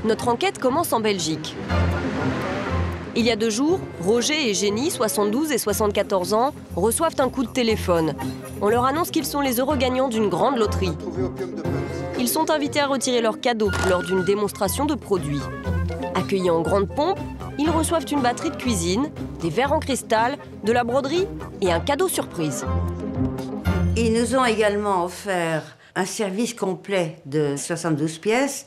Notre enquête commence en Belgique. Il y a 2 jours, Roger et Jenny, 72 et 74 ans, reçoivent un coup de téléphone. On leur annonce qu'ils sont les heureux gagnants d'une grande loterie. Ils sont invités à retirer leur cadeau lors d'une démonstration de produits. Accueillis en grande pompe, ils reçoivent une batterie de cuisine, des verres en cristal, de la broderie et un cadeau surprise. Ils nous ont également offert un service complet de 72 pièces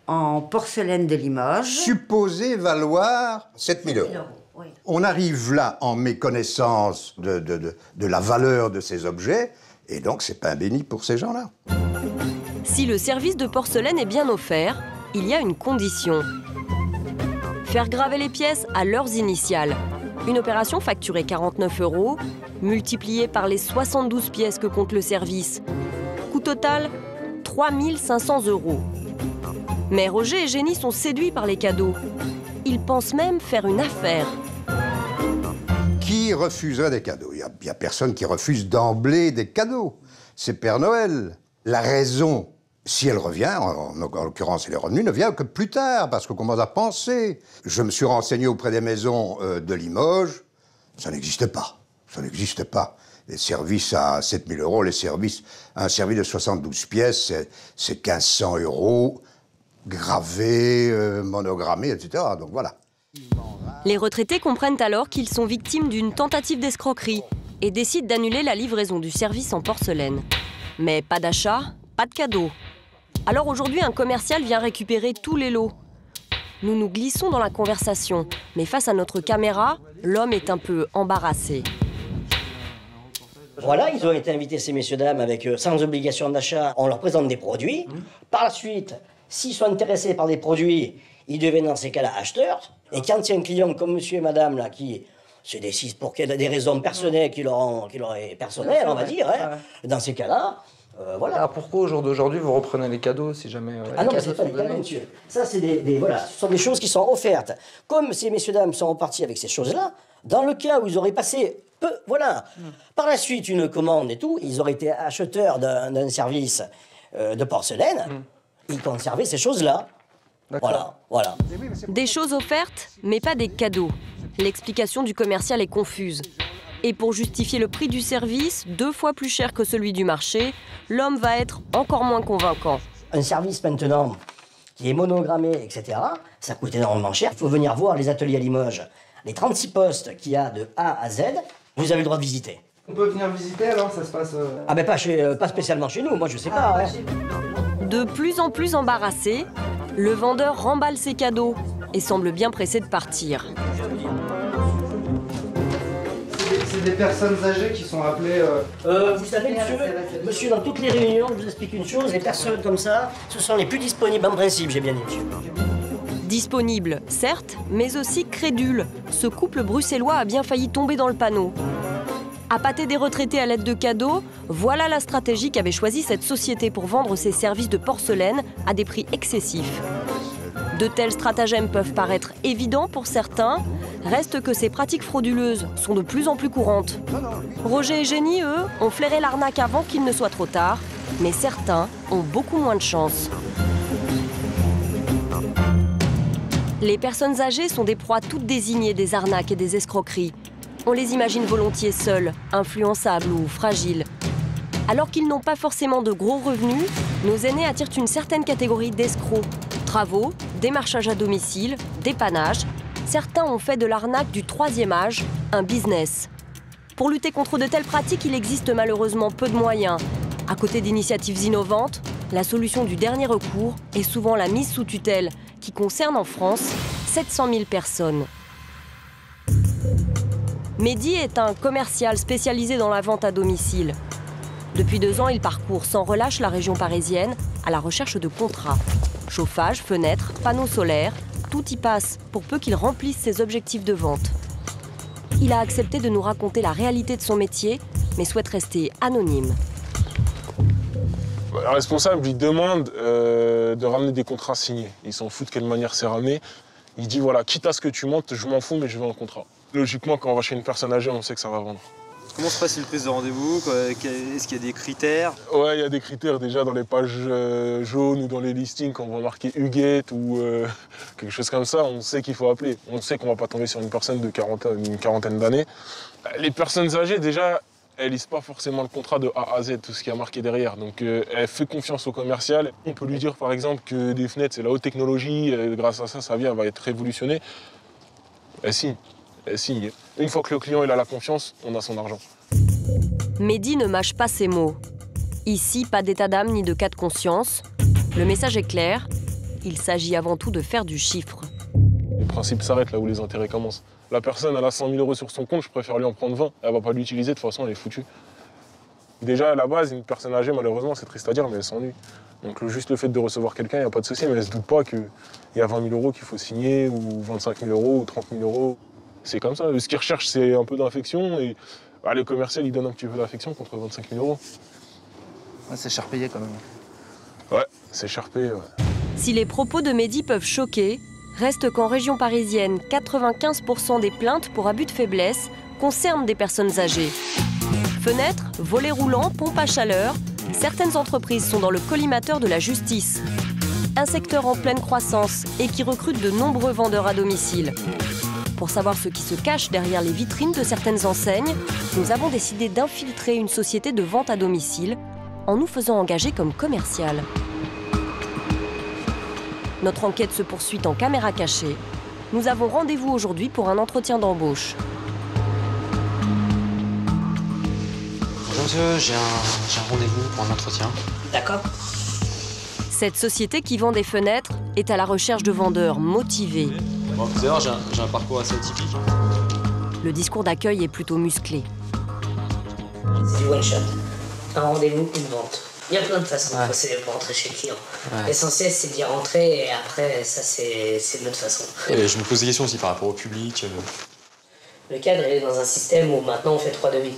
en porcelaine de Limoges. Supposé valoir 7 000 €. Oui. On arrive là en méconnaissance de la valeur de ces objets, et donc c'est pain béni pour ces gens-là. Si le service de porcelaine est bien offert, il y a une condition. Faire graver les pièces à leurs initiales. Une opération facturée 49 €, multipliée par les 72 pièces que compte le service. Coût total, 3 500 €. Mais Roger et Jenny sont séduits par les cadeaux. Ils pensent même faire une affaire. Qui refuserait des cadeaux? Il n'y a personne qui refuse d'emblée des cadeaux. C'est Père Noël. La raison, si elle revient, en l'occurrence elle est revenue, ne vient que plus tard, parce qu'on commence à penser. Je me suis renseigné auprès des maisons de Limoges, ça n'existe pas. Ça n'existe pas. Les services à 7 000 €, un service de 72 pièces, c'est 1 500 €, gravés, monogrammés, etc. Donc voilà. Les retraités comprennent alors qu'ils sont victimes d'une tentative d'escroquerie et décident d'annuler la livraison du service en porcelaine. Mais pas d'achat, pas de cadeau. Alors aujourd'hui, un commercial vient récupérer tous les lots. Nous nous glissons dans la conversation, mais face à notre caméra, l'homme est un peu embarrassé. Voilà, ils ont été invités, ces messieurs-dames, avec sans obligation d'achat. On leur présente des produits. Par la suite, s'ils sont intéressés par des produits, ils deviennent dans ces cas-là acheteurs. Et quand il y a un client comme monsieur et madame, là, qui se décide pour des raisons personnelles qui leur est personnelles, on va dire, hein, dans ces cas-là, voilà. Alors pourquoi au jour d'aujourd'hui vous reprenez les cadeaux si jamais... Ah non, mais c'est pas des cadeaux, monsieur. Ça, c'est voilà, ce sont des choses qui sont offertes. Comme ces messieurs-dames sont repartis avec ces choses-là, dans le cas où ils auraient passé voilà. Par la suite, une commande et tout, ils auraient été acheteurs d'un service de porcelaine, ils conservaient ces choses-là. Voilà. Des choses offertes, mais pas des cadeaux. L'explication du commercial est confuse. Et pour justifier le prix du service, 2 fois plus cher que celui du marché, l'homme va être encore moins convaincant. Un service maintenant qui est monogrammé, etc., ça coûte énormément cher. Il faut venir voir les ateliers à Limoges. Les 36 postes qu'il y a de A à Z, vous avez le droit de visiter. On peut venir visiter alors, ça se passe... Ah ben pas spécialement chez nous, moi je sais pas. Hein. De plus en plus embarrassé, le vendeur remballe ses cadeaux et semble bien pressé de partir. C'est des personnes âgées qui sont appelées... Vous savez, monsieur, dans toutes les réunions, je vous explique une chose, les personnes comme ça, ce sont les plus disponibles en principe, j'ai bien dit, monsieur. Disponible, certes, mais aussi crédule. Ce couple bruxellois a bien failli tomber dans le panneau. Appâter des retraités à l'aide de cadeaux, voilà la stratégie qu'avait choisie cette société pour vendre ses services de porcelaine à des prix excessifs. De tels stratagèmes peuvent paraître évidents pour certains, reste que ces pratiques frauduleuses sont de plus en plus courantes. Roger et Jenny, eux, ont flairé l'arnaque avant qu'il ne soit trop tard, mais certains ont beaucoup moins de chance. Les personnes âgées sont des proies toutes désignées des arnaques et des escroqueries. On les imagine volontiers seuls, influençables ou fragiles. Alors qu'ils n'ont pas forcément de gros revenus, nos aînés attirent une certaine catégorie d'escrocs. Travaux, démarchage à domicile, dépannage. Certains ont fait de l'arnaque du 3e âge un business. Pour lutter contre de telles pratiques, il existe malheureusement peu de moyens. À côté d'initiatives innovantes, la solution du dernier recours est souvent la mise sous tutelle, qui concerne en France 700 000 personnes. Mehdi est un commercial spécialisé dans la vente à domicile. Depuis 2 ans, il parcourt sans relâche la région parisienne à la recherche de contrats. Chauffage, fenêtres, panneaux solaires, tout y passe pour peu qu'il remplisse ses objectifs de vente. Il a accepté de nous raconter la réalité de son métier, mais souhaite rester anonyme. Le responsable lui demande de ramener des contrats signés. Il s'en fout de quelle manière c'est ramené. Il dit voilà, quitte à ce que tu montes, je m'en fous, mais je veux un contrat. Logiquement, quand on va chez une personne âgée, on sait que ça va vendre. Comment se passe une prise de rendez-vous? Est-ce qu'il y a des critères? Ouais, il y a des critères déjà dans les pages jaunes ou dans les listings quand on va marquer Huguette ou quelque chose comme ça, on sait qu'il faut appeler. On sait qu'on va pas tomber sur une personne de une quarantaine d'années. Les personnes âgées, déjà, elles lisent pas forcément le contrat de A à Z, tout ce qui est marqué derrière. Donc elle fait confiance au commercial. On peut lui dire par exemple que des fenêtres, c'est la haute technologie, grâce à ça, sa vie elle va être révolutionnée. Elle signe. Elle signe. Une fois que le client il a la confiance, on a son argent. Mehdi ne mâche pas ses mots. Ici, pas d'état d'âme ni de cas de conscience. Le message est clair. Il s'agit avant tout de faire du chiffre. Les principes s'arrêtent là où les intérêts commencent. La personne, elle a 100 000 € sur son compte, je préfère lui en prendre 20. Elle va pas l'utiliser, de toute façon, elle est foutue. Déjà, à la base, une personne âgée, malheureusement, c'est triste à dire, mais elle s'ennuie. Donc juste le fait de recevoir quelqu'un, il n'y a pas de souci, mais elle ne se doute pas qu'il y a 20 000 € qu'il faut signer, ou 25 000 € ou 30 000 €. C'est comme ça. Ce qu'ils recherchent, c'est un peu d'infection, et le commercial, il donne un petit peu d'affection contre 25 000 €. Ouais, c'est cher payé quand même. Ouais, c'est cher payé, ouais. Si les propos de Mehdi peuvent choquer, reste qu'en région parisienne, 95% des plaintes pour abus de faiblesse concernent des personnes âgées. Fenêtres, volets roulants, pompes à chaleur, certaines entreprises sont dans le collimateur de la justice. Un secteur en pleine croissance et qui recrute de nombreux vendeurs à domicile. Pour savoir ce qui se cache derrière les vitrines de certaines enseignes, nous avons décidé d'infiltrer une société de vente à domicile en nous faisant engager comme commercial. Notre enquête se poursuit en caméra cachée. Nous avons rendez-vous aujourd'hui pour un entretien d'embauche. Bonjour monsieur, j'ai un rendez-vous pour un entretien. D'accord. Cette société qui vend des fenêtres est à la recherche de vendeurs motivés. Bon, vous allez voir, j'ai un parcours assez atypique. Le discours d'accueil est plutôt musclé. C'est du one shot. Un rendez-vous, une vente. Il y a plein de façons de procéder pour rentrer chez le client. Ouais. L'essentiel, c'est d'y rentrer et après, ça, c'est une autre façon. Et je me pose des questions aussi par rapport au public. Le cadre est dans un système où maintenant on fait 3 devis.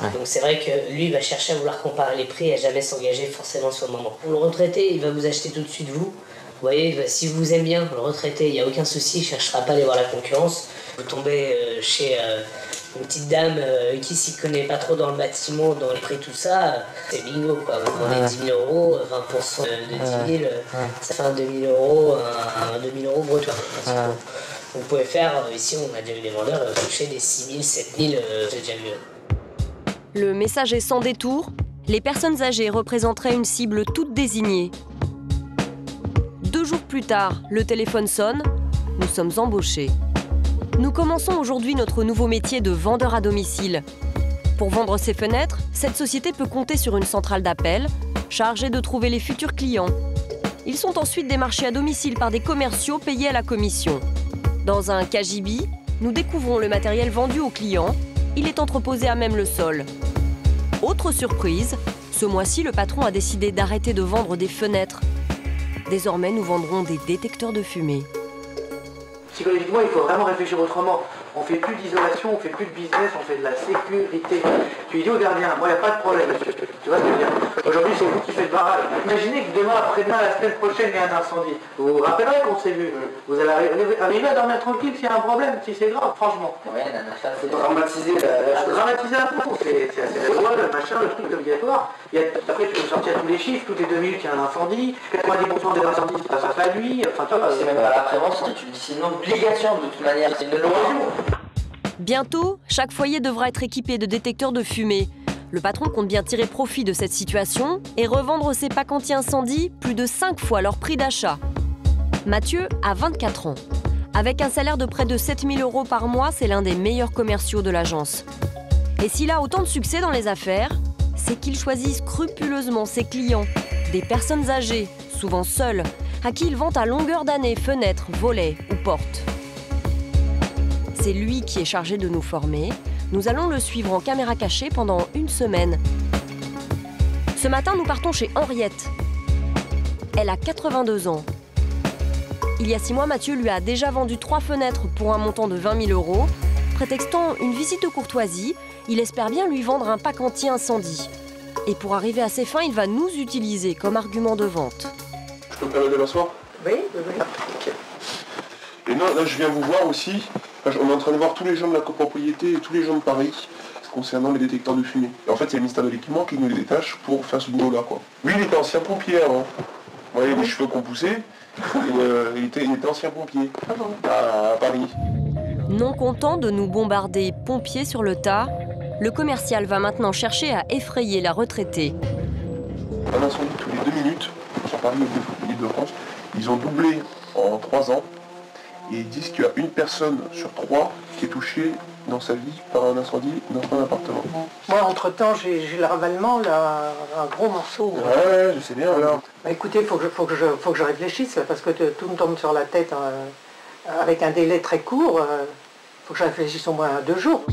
Ouais. Donc c'est vrai que lui va chercher à vouloir comparer les prix et à jamais s'engager forcément sur le moment. Pour le retraité, il va vous acheter tout de suite vous. Vous voyez, si vous aimez bien le retraité, il n'y a aucun souci, il ne cherchera pas à aller voir la concurrence. Vous tombez chez une petite dame qui s'y connaît pas trop dans le bâtiment, dans les prix, tout ça, c'est bingo quoi. Vous prenez 10 000 €, 20% de 10 000, ça fait un 2 000 €, un 2 000 € brut. Vous pouvez faire, ici on a déjà vu des vendeurs toucher des 6 000, 7 000, j'ai déjà vu. Le message est sans détour. Les personnes âgées représenteraient une cible toute désignée. 2 jours plus tard, le téléphone sonne. Nous sommes embauchés. Nous commençons aujourd'hui notre nouveau métier de vendeur à domicile. Pour vendre ses fenêtres, cette société peut compter sur une centrale d'appel chargée de trouver les futurs clients. Ils sont ensuite démarchés à domicile par des commerciaux payés à la commission. Dans un cagibi, nous découvrons le matériel vendu aux clients. Il est entreposé à même le sol. Autre surprise, ce mois-ci, le patron a décidé d'arrêter de vendre des fenêtres. Désormais, nous vendrons des détecteurs de fumée. Psychologiquement, il faut vraiment réfléchir autrement. On fait plus d'isolation, on fait plus de business, on fait de la sécurité. Tu lui dis au gardien, moi, il n'y a pas de problème, monsieur. Tu vois ce que je veux dire? Aujourd'hui, c'est vous qui faites barrage. Imaginez que demain, après-demain, la semaine prochaine, il y a un incendie. Vous vous rappellerez qu'on s'est vu. Vous allez arriver à dormir tranquille s'il y a un problème, si c'est grave, franchement. Ouais, il faut dramatiser la photo. C'est la loi, le machin, le truc obligatoire. Après, tu peux sortir tous les chiffres, toutes les 2 minutes, il y a un incendie. 90% des incendies, c'est pas la nuit. Enfin, tu vois, c'est même pas la prévention, tu dis c'est une obligation de toute manière, c'est une loi. Bientôt, chaque foyer devra être équipé de détecteurs de fumée. Le patron compte bien tirer profit de cette situation et revendre ses packs anti-incendie plus de 5 fois leur prix d'achat. Mathieu a 24 ans. Avec un salaire de près de 7 000 € par mois, c'est l'un des meilleurs commerciaux de l'agence. Et s'il a autant de succès dans les affaires, c'est qu'il choisit scrupuleusement ses clients, des personnes âgées, souvent seules, à qui il vend à longueur d'année fenêtres, volets ou portes. C'est lui qui est chargé de nous former. Nous allons le suivre en caméra cachée pendant 1 semaine. Ce matin, nous partons chez Henriette. Elle a 82 ans. Il y a 6 mois, Mathieu lui a déjà vendu 3 fenêtres pour un montant de 20 000 €. Prétextant une visite de courtoisie, il espère bien lui vendre un pack anti-incendie. Et pour arriver à ses fins, il va nous utiliser comme argument de vente. Je peux me permettre de m'asseoir? Oui. Okay. Et non, là je viens vous voir aussi. On est en train de voir tous les gens de la copropriété et tous les gens de Paris. concernant les détecteurs de fumée. Et en fait, c'est le ministère de l'Équipement qui nous les détache pour faire ce boulot-là, quoi. Lui, il était ancien pompier avant. Vous voyez les cheveux qu'on poussait, il était ancien pompier à Paris. Non content de nous bombarder pompiers sur le tas, le commercial va maintenant chercher à effrayer la retraitée. Un incendie tous les 2 minutes, sur Paris et l'Île-de-France, ils ont doublé en 3 ans. Et ils disent qu'il y a une personne sur 3 qui est touchée dans sa vie par un incendie dans son appartement. Moi, entre-temps, j'ai le ravalement, là, un gros morceau. Ouais, je sais bien, alors. Bah, écoutez, il faut que je réfléchisse, parce que tout me tombe sur la tête avec un délai très court. Faut que je réfléchisse au moins 2 jours.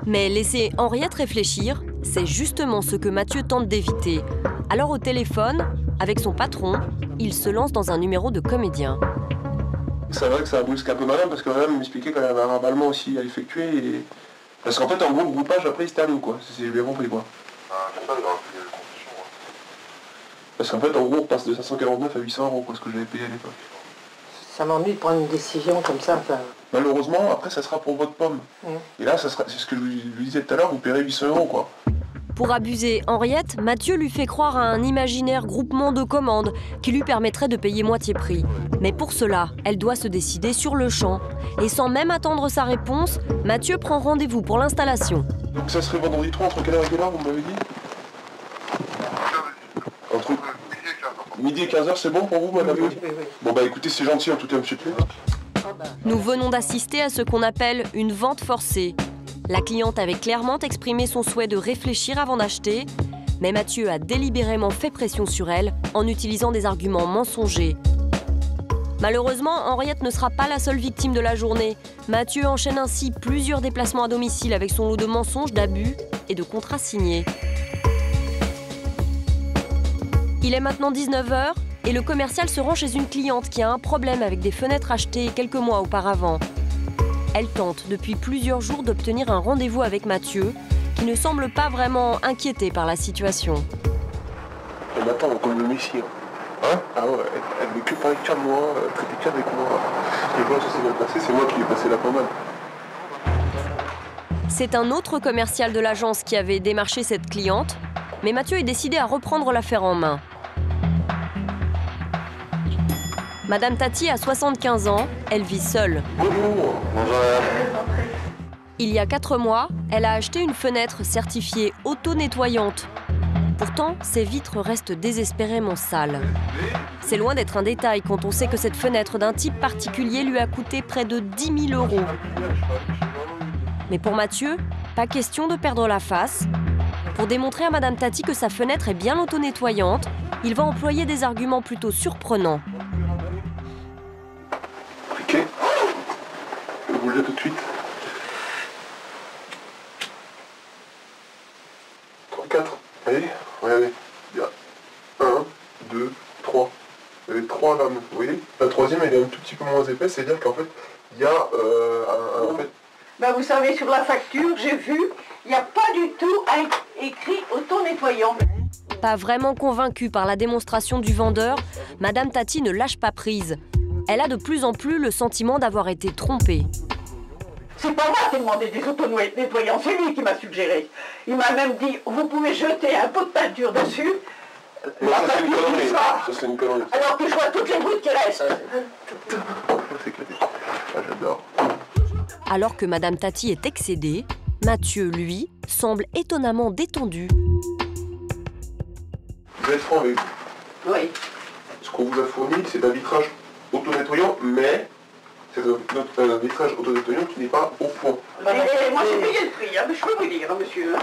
Mais laisser Henriette réfléchir, c'est justement ce que Mathieu tente d'éviter. Alors au téléphone, avec son patron, il se lance dans un numéro de comédien. C'est vrai que ça brusque un peu madame, parce que madame m'expliquait qu'elle avait un ravalement aussi à effectuer. Et... Parce qu'en fait, en gros, le groupage, après, il se termine, quoi. Si j'ai bien compris, quoi. Parce qu'en fait, en gros, on passe de 549 à 800 €, quoi, ce que j'avais payé à l'époque. Ça m'ennuie de prendre une décision comme ça. Malheureusement, après, ça sera pour votre pomme. Et là, c'est ce que je vous disais tout à l'heure, vous paierez 800 €, quoi. Pour abuser Henriette, Mathieu lui fait croire à un imaginaire groupement de commandes qui lui permettrait de payer moitié prix. Mais pour cela, elle doit se décider sur le champ. Et sans même attendre sa réponse, Mathieu prend rendez-vous pour l'installation. Donc ça serait vendredi 3, entre quelle heure et quelle heure, vous m'avez dit? Entre midi et 15h, c'est bon pour vous, madame? Oui. Bon bah écoutez, c'est gentil en tout cas, monsieur Clé. Nous venons d'assister à ce qu'on appelle une vente forcée. La cliente avait clairement exprimé son souhait de réfléchir avant d'acheter, mais Mathieu a délibérément fait pression sur elle en utilisant des arguments mensongers. Malheureusement, Henriette ne sera pas la seule victime de la journée. Mathieu enchaîne ainsi plusieurs déplacements à domicile avec son lot de mensonges, d'abus et de contrats signés. Il est maintenant 19h et le commercial se rend chez une cliente qui a un problème avec des fenêtres achetées quelques mois auparavant. Elle tente depuis plusieurs jours d'obtenir un rendez-vous avec Mathieu, qui ne semble pas vraiment inquiété par la situation. Elle m'attend comme le messie. Hein? Ah ouais, elle veut que parler de moi, traiter de avec moi. Et voilà, ça s'est bien passé, c'est moi qui lui ai passé la pommade. C'est un autre commercial de l'agence qui avait démarché cette cliente, mais Mathieu est décidé à reprendre l'affaire en main. Madame Tati a 75 ans, elle vit seule. Bonjour. Il y a 4 mois, elle a acheté une fenêtre certifiée auto-nettoyante. Pourtant, ses vitres restent désespérément sales. C'est loin d'être un détail quand on sait que cette fenêtre d'un type particulier lui a coûté près de 10 000 €. Mais pour Mathieu, pas question de perdre la face. Pour démontrer à Madame Tati que sa fenêtre est bien auto-nettoyante, il va employer des arguments plutôt surprenants. Ok. Je vais vous le dire tout de suite. 34. Allez, regardez. Il y a 1, 2, 3. Il y avait 3 lames, vous voyez? La troisième, elle est un tout petit peu moins épaisse, c'est-à-dire qu'en fait, il y a en fait... Ben, vous savez, sur la facture, j'ai vu, il n'y a pas du tout écrit auto-nettoyant. Pas vraiment convaincue par la démonstration du vendeur, Madame Tati ne lâche pas prise. Elle a de plus en plus le sentiment d'avoir été trompée. C'est pas moi qui ai demandé des auto-nettoyants, c'est lui qui m'a suggéré. Il m'a même dit, vous pouvez jeter un pot de peinture dessus. La facture tout ça. Ça, c'est une connerie. Alors que je vois toutes les gouttes qui restent. C'est éclaté. Ah, j'adore. Alors que Madame Tati est excédée, Mathieu, lui, semble étonnamment détendu. Je vais être franc avec vous. Oui. Ce qu'on vous a fourni, c'est un vitrage auto-nettoyant, mais c'est un vitrage auto-nettoyant qui n'est pas au point. Moi j'ai payé le prix, hein, mais je peux vous dire, hein, monsieur.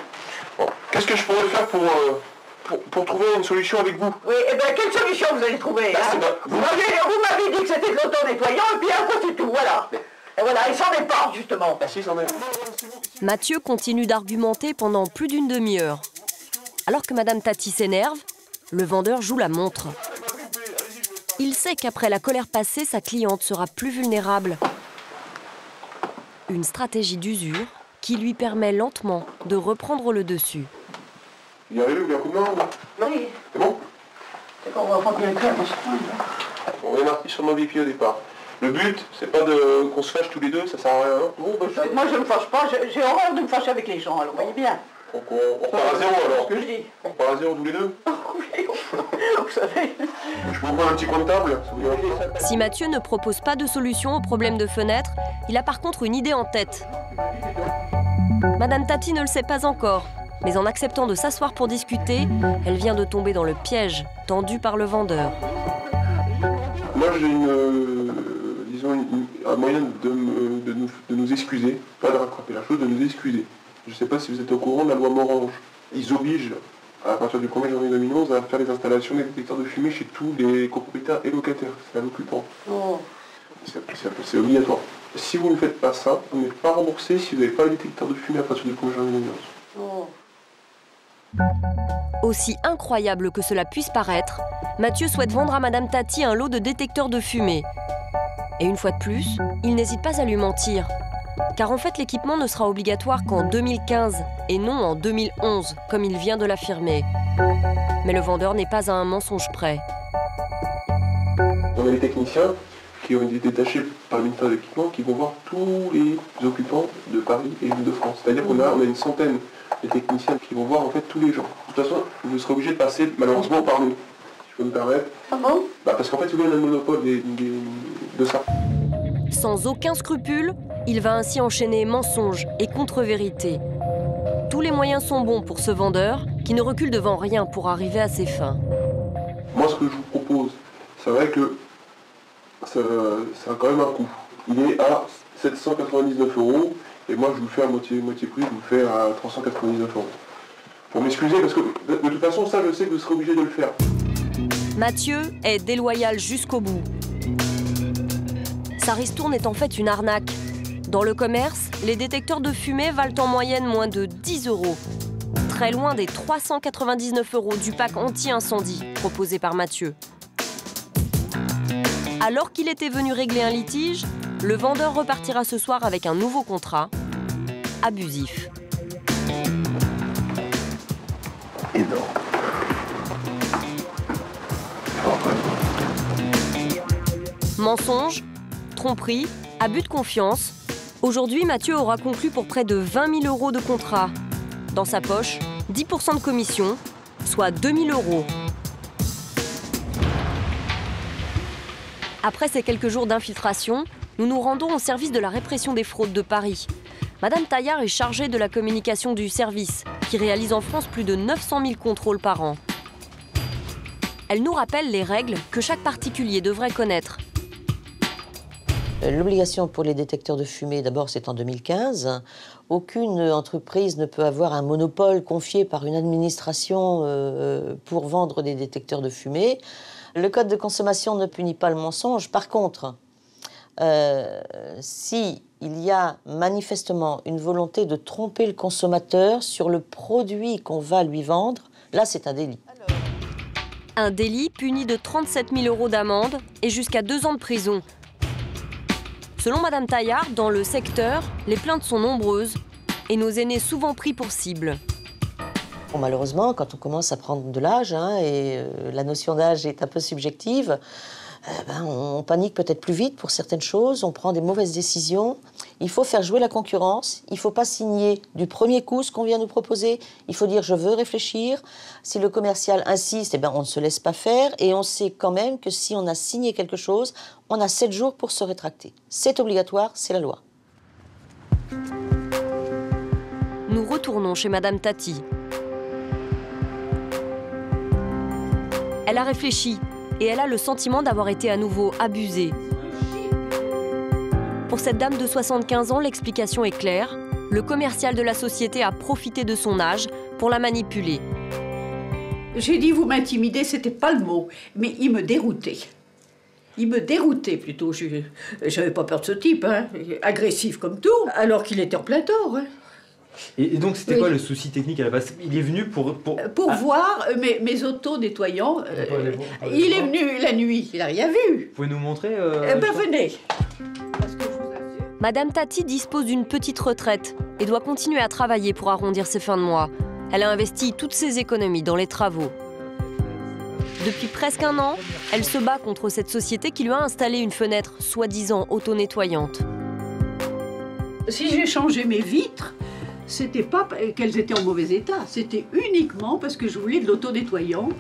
Bon. Qu'est-ce que je pourrais faire pour trouver une solution avec vous? Oui, et bien quelle solution vous allez trouver, hein? Vous m'avez dit que c'était de l'auto-nettoyant, et puis après c'est tout, voilà. Et voilà, il s'en est pas, justement. Si, c'en est. Mathieu continue d'argumenter pendant plus d'une demi-heure. Alors que Madame Tati s'énerve, le vendeur joue la montre. Il sait qu'après la colère passée, sa cliente sera plus vulnérable. Une stratégie d'usure qui lui permet lentement de reprendre le dessus. Il y arrive, il y a un coup de main, Oui. C'est bon? C'est qu'on va pas bien le faire dans ce coin. On est marqué sur mon VIP au départ. Le but, c'est pas qu'on se fâche tous les deux, ça sert à rien. Bon, moi je me fâche pas, j'ai horreur de me fâcher avec les gens, alors vous voyez bien. Donc on repart à zéro alors. Ce que je dis. On repart à zéro tous les deux. Oui, vous savez. Je peux prendre un petit coin de table. Si Mathieu ne propose pas de solution au problème de fenêtre, il a par contre une idée en tête. Madame Tati ne le sait pas encore, mais en acceptant de s'asseoir pour discuter, elle vient de tomber dans le piège tendu par le vendeur. Moi j'ai un moyen de nous excuser, pas de rattraper la chose, de nous excuser. Je ne sais pas si vous êtes au courant de la loi Morange. Ils obligent, à partir du 1er janvier 2011, à faire les installations des détecteurs de fumée chez tous les copropriétaires et locataires. C'est à l'occupant. Oh. C'est obligatoire. Si vous ne faites pas ça, vous n'êtes pas remboursé si vous n'avez pas le détecteur de fumée à partir du 1er janvier 2011. Oh. Aussi incroyable que cela puisse paraître, Mathieu souhaite vendre à Madame Tati un lot de détecteurs de fumée. Et une fois de plus, il n'hésite pas à lui mentir. Car en fait, l'équipement ne sera obligatoire qu'en 2015 et non en 2011, comme il vient de l'affirmer. Mais le vendeur n'est pas à un mensonge près. On a les techniciens qui ont été détachés par le ministère de l'Équipement qui vont voir tous les occupants de Paris et d'Île-de-France. C'est-à-dire qu'on a une centaine de techniciens qui vont voir en fait tous les gens. De toute façon, vous serez obligé de passer malheureusement par nous, si je peux me permettre. Ah bon? Parce qu'en fait, vous avez le monopole de ça. Sans aucun scrupule, il va ainsi enchaîner mensonges et contre-vérités. Tous les moyens sont bons pour ce vendeur qui ne recule devant rien pour arriver à ses fins. Moi, ce que je vous propose, c'est vrai que ça a quand même un coût. Il est à 799 € et moi, je vous le fais à moitié prix, je vous le fais à 399 €. Pour m'excuser, parce que de toute façon, ça, je sais que vous serez obligé de le faire. Mathieu est déloyal jusqu'au bout. Sa ristourne est en fait une arnaque. Dans le commerce, les détecteurs de fumée valent en moyenne moins de 10 €. Très loin des 399 € du pack anti-incendie proposé par Mathieu. Alors qu'il était venu régler un litige, le vendeur repartira ce soir avec un nouveau contrat abusif. Énorme. Mensonge, tromperie, abus de confiance. Aujourd'hui, Mathieu aura conclu pour près de 20 000 € de contrat. Dans sa poche, 10% de commission, soit 2 000 €. Après ces quelques jours d'infiltration, nous nous rendons au service de la répression des fraudes de Paris. Madame Taillard est chargée de la communication du service, qui réalise en France plus de 900 000 contrôles par an. Elle nous rappelle les règles que chaque particulier devrait connaître. L'obligation pour les détecteurs de fumée, d'abord, c'est en 2015. Aucune entreprise ne peut avoir un monopole confié par une administration pour vendre des détecteurs de fumée. Le code de consommation ne punit pas le mensonge. Par contre, si il y a manifestement une volonté de tromper le consommateur sur le produit qu'on va lui vendre, là, c'est un délit. Un délit puni de 37 000 € d'amende et jusqu'à 2 ans de prison. Selon Madame Taillard, dans le secteur, les plaintes sont nombreuses et nos aînés souvent pris pour cible. Bon, malheureusement, quand on commence à prendre de l'âge, et la notion d'âge est un peu subjective, on panique peut-être plus vite pour certaines choses, on prend des mauvaises décisions. Il faut faire jouer la concurrence, il ne faut pas signer du premier coup ce qu'on vient nous proposer, il faut dire « je veux réfléchir ». Si le commercial insiste, on ne se laisse pas faire et on sait quand même que si on a signé quelque chose, on a 7 jours pour se rétracter. C'est obligatoire, c'est la loi. Nous retournons chez Madame Tati. Elle a réfléchi et elle a le sentiment d'avoir été à nouveau abusée. Pour cette dame de 75 ans, l'explication est claire. Le commercial de la société a profité de son âge pour la manipuler. J'ai dit vous m'intimidez, c'était pas le mot, mais il me déroutait. Il me déroutait plutôt. J'avais pas peur de ce type, agressif comme tout, alors qu'il était en plein tort. Et donc, c'était quoi le souci technique à la base? Il est venu pour voir mes autos nettoyants. Il est venu la nuit, il n'a rien vu. Vous pouvez nous montrer venez. Madame Tati dispose d'une petite retraite et doit continuer à travailler pour arrondir ses fins de mois. Elle a investi toutes ses économies dans les travaux. Depuis presque un an, elle se bat contre cette société qui lui a installé une fenêtre soi-disant auto-nettoyante. Si j'ai changé mes vitres, c'était pas qu'elles étaient en mauvais état, c'était uniquement parce que je voulais de l'auto-nettoyant.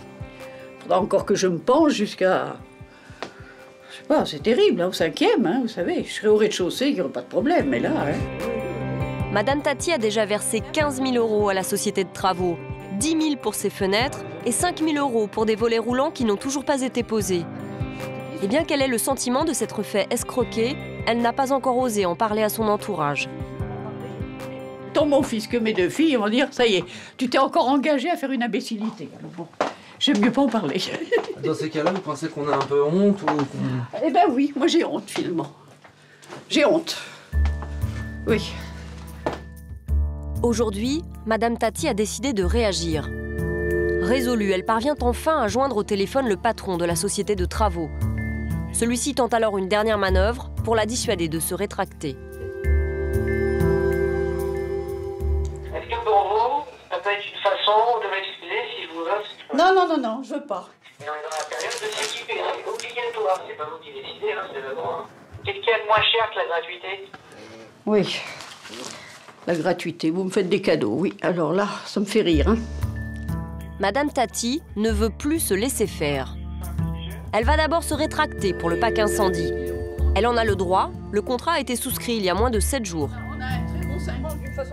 Faudra encore que je me penche jusqu'à... Je sais pas, c'est terrible, hein, au 5e, hein, vous savez. Je serais au rez-de-chaussée, il n'y aurait pas de problème, mais là... Hein. Madame Tati a déjà versé 15 000 € à la société de travaux, 10 000 pour ses fenêtres et 5 000 € pour des volets roulants qui n'ont toujours pas été posés. Et bien qu'elle ait le sentiment de s'être fait escroquer, elle n'a pas encore osé en parler à son entourage. Tant mon fils que mes deux filles vont dire, ça y est, tu t'es encore engagé à faire une imbécilité. Alors bon, j'aime mieux pas en parler. Dans ces cas-là, vous pensez qu'on a un peu honte ou... Eh ben oui, moi j'ai honte finalement. J'ai honte. Oui. Aujourd'hui, Madame Tati a décidé de réagir. Résolue, elle parvient enfin à joindre au téléphone le patron de la société de travaux. Celui-ci tente alors une dernière manœuvre pour la dissuader de se rétracter. Est-ce que pour vous, ça peut être une façon de m'excuser si je vous veux? Non, non, non, non, je veux pas. Mais on est dans la période de s'équiper, c'est obligatoire, c'est pas vous qui décidez, hein, c'est le droit. Qu'est-ce qu'il y a de moins cher que la gratuité? Oui. La gratuité, vous me faites des cadeaux, oui. Alors là, ça me fait rire. Hein. Madame Tati ne veut plus se laisser faire. Elle va d'abord se rétracter pour le pack incendie. Elle en a le droit, le contrat a été souscrit il y a moins de 7 jours.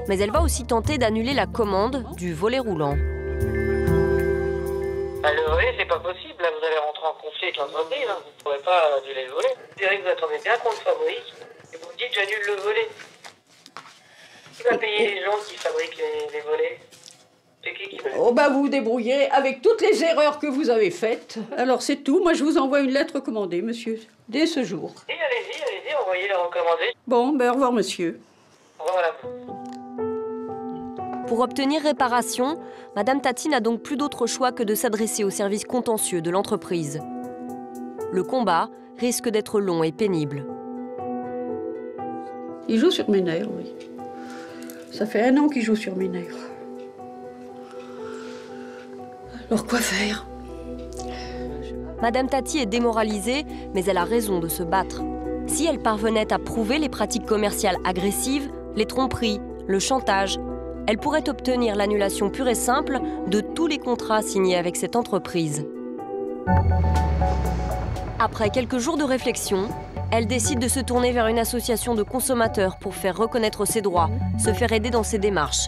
Mais elle va aussi tenter d'annuler la commande du volet roulant. Bah, le volet, c'est pas possible, là vous allez rentrer en conflit avec l'entreprise, hein. Vous ne pourrez pas annuler le volet. Vous direz que vous attendez bien qu'on le fabrique, et vous me dites j'annule le volet. Qui va payer les gens qui fabriquent les volets? C'est qui va... Oh bah vous vous débrouillez avec toutes les erreurs que vous avez faites. Alors c'est tout, moi je vous envoie une lettre recommandée, monsieur, dès ce jour. Et allez-y, envoyez-la recommandée. Bon, ben au revoir, monsieur. Au revoir, madame. Pour obtenir réparation, Madame Tati n'a donc plus d'autre choix que de s'adresser au service contentieux de l'entreprise. Le combat risque d'être long et pénible. Il joue sur mes nerfs, oui. Ça fait 1 an qu'il joue sur mes nerfs. Alors quoi faire? Madame Tati est démoralisée, mais elle a raison de se battre. Si elle parvenait à prouver les pratiques commerciales agressives, les tromperies, le chantage, elle pourrait obtenir l'annulation pure et simple de tous les contrats signés avec cette entreprise. Après quelques jours de réflexion, elle décide de se tourner vers une association de consommateurs pour faire reconnaître ses droits, se faire aider dans ses démarches.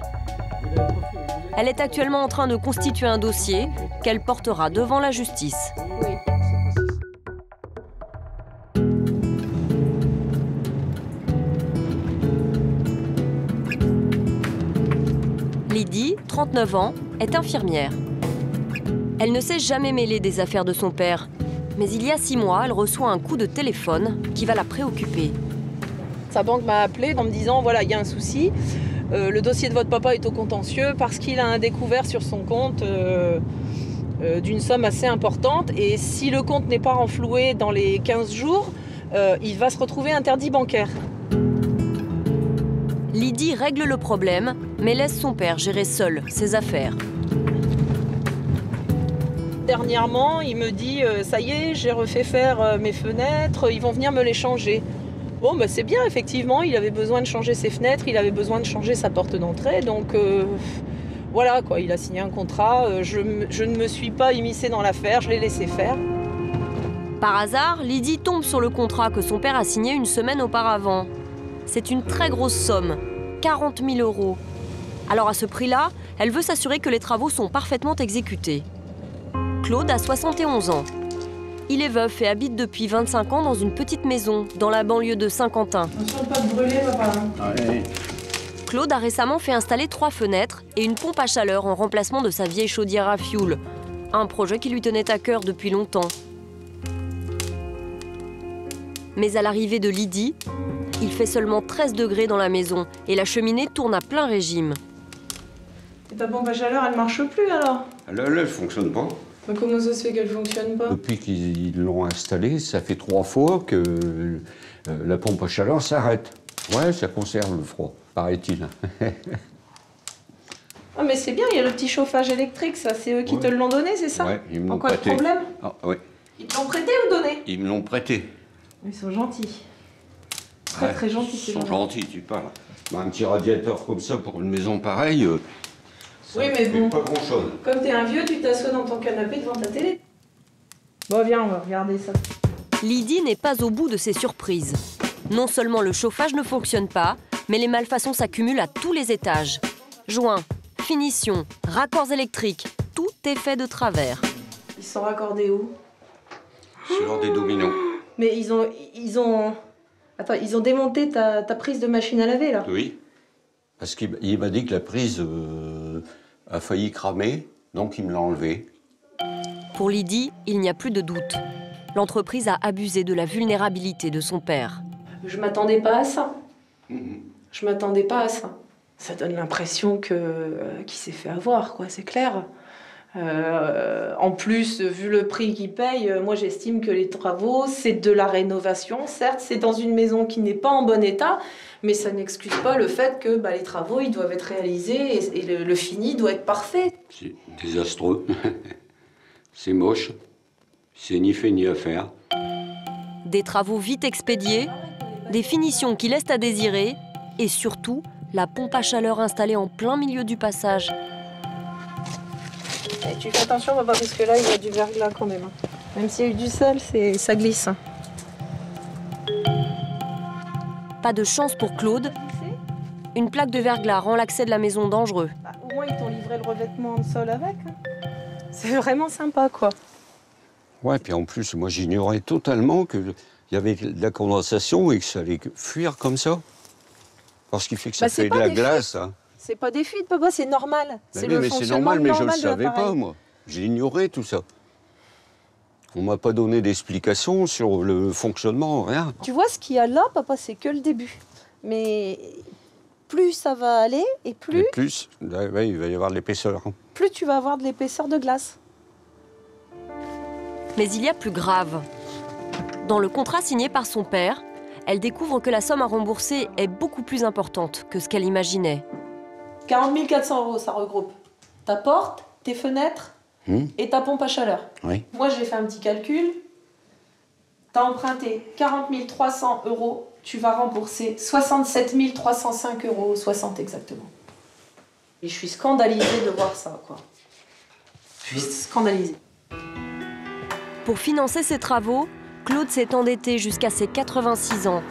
Elle est actuellement en train de constituer un dossier qu'elle portera devant la justice. Lydie, 39 ans, est infirmière. Elle ne s'est jamais mêlée des affaires de son père. Mais il y a 6 mois, elle reçoit un coup de téléphone qui va la préoccuper. Sa banque m'a appelée en me disant, voilà, il y a un souci. Le dossier de votre papa est au contentieux parce qu'il a un découvert sur son compte d'une somme assez importante. Et si le compte n'est pas renfloué dans les 15 jours, il va se retrouver interdit bancaire. Lydie règle le problème, mais laisse son père gérer seul ses affaires. Dernièrement, il me dit ça y est, j'ai refait faire mes fenêtres, ils vont venir me les changer. Bon, bah, c'est bien, effectivement, il avait besoin de changer ses fenêtres, il avait besoin de changer sa porte d'entrée, donc voilà, quoi, il a signé un contrat, je ne me suis pas immiscée dans l'affaire, je l'ai laissé faire. Par hasard, Lydie tombe sur le contrat que son père a signé une semaine auparavant. C'est une très grosse somme, 40 000 €. Alors à ce prix-là, elle veut s'assurer que les travaux sont parfaitement exécutés. Claude a 71 ans. Il est veuf et habite depuis 25 ans dans une petite maison dans la banlieue de Saint-Quentin. Attention de pas te brûler, papa. Ouais. Claude a récemment fait installer 3 fenêtres et une pompe à chaleur en remplacement de sa vieille chaudière à fioul. Un projet qui lui tenait à cœur depuis longtemps. Mais à l'arrivée de Lydie, il fait seulement 13 degrés dans la maison et la cheminée tourne à plein régime. Et ta pompe à chaleur, elle marche plus alors? Là, elle ne fonctionne pas. Mais comment ça se fait qu'elle fonctionne pas? Depuis qu'ils l'ont installée, ça fait 3 fois que la pompe à chaleur s'arrête. Ouais, ça conserve le froid, paraît-il. Ah mais c'est bien, il y a le petit chauffage électrique, ça, c'est eux qui te l'ont donné, c'est ça? Ouais, ils me l'ont En quoi de prêté. problème? Ah, oui. Ils te l'ont prêté ou donné? Ils me l'ont prêté. Ils sont gentils. Très Ouais, très gentils, ces Ils sont gens-là. gentils, tu parles. Bah, un petit radiateur comme ça pour une maison pareille, ça Oui, mais fait bon. pas grand-chose. Comme t'es un vieux, tu t'assois dans ton canapé devant ta télé. Bon, viens, on va regarder ça. Lydie n'est pas au bout de ses surprises. Non seulement le chauffage ne fonctionne pas, mais les malfaçons s'accumulent à tous les étages. Joints, finitions, raccords électriques, tout est fait de travers. Ils sont raccordés où? Sur des dominos. Mais ils ont... Attends, ils ont démonté ta prise de machine à laver, là? Oui. Parce qu'il m'a dit que la prise a failli cramer, donc il me l'a enlevée. Pour Lydie, il n'y a plus de doute. L'entreprise a abusé de la vulnérabilité de son père. Je m'attendais pas à ça. Je m'attendais pas à ça. Ça donne l'impression qu'il s'est fait avoir, quoi, c'est clair. En plus, vu le prix qu'il paye, moi j'estime que les travaux, c'est de la rénovation. Certes, c'est dans une maison qui n'est pas en bon état, mais ça n'excuse pas le fait que les travaux, ils doivent être réalisés et le fini doit être parfait. C'est désastreux. C'est moche. C'est ni fait ni à faire. Des travaux vite expédiés, des finitions qui laissent à désirer et surtout, la pompe à chaleur installée en plein milieu du passage. Et tu fais attention, papa, parce que là, il y a du verglas quand même. Même s'il y a eu du sel, ça glisse. Pas de chance pour Claude. Une plaque de verglas rend l'accès de la maison dangereux. Au moins, ils t'ont livré le revêtement en sol avec. C'est vraiment sympa, quoi. Ouais, puis en plus, moi j'ignorais totalement qu'il y avait de la condensation et que ça allait fuir comme ça. Parce qu'il fait que ça fait de la glace. Hein. C'est pas des fuites, papa, c'est normal. C'est le fonctionnement normal, mais je ne le savais pas, moi. J'ai ignoré tout ça. On m'a pas donné d'explication sur le fonctionnement, rien. Tu vois, ce qu'il y a là, papa, c'est que le début. Mais plus ça va aller et plus... Et plus, ouais, il va y avoir de l'épaisseur. Plus tu vas avoir de l'épaisseur de glace. Mais il y a plus grave. Dans le contrat signé par son père, elle découvre que la somme à rembourser est beaucoup plus importante que ce qu'elle imaginait. 40 400 €, ça regroupe ta porte, tes fenêtres et ta pompe à chaleur. Oui. Moi, j'ai fait un petit calcul. Tu as emprunté 40 300 €, tu vas rembourser 67 305 €, 60 exactement. Et je suis scandalisée de voir ça, quoi. Je suis scandalisée. Pour financer ses travaux, Claude s'est endetté jusqu'à ses 86 ans.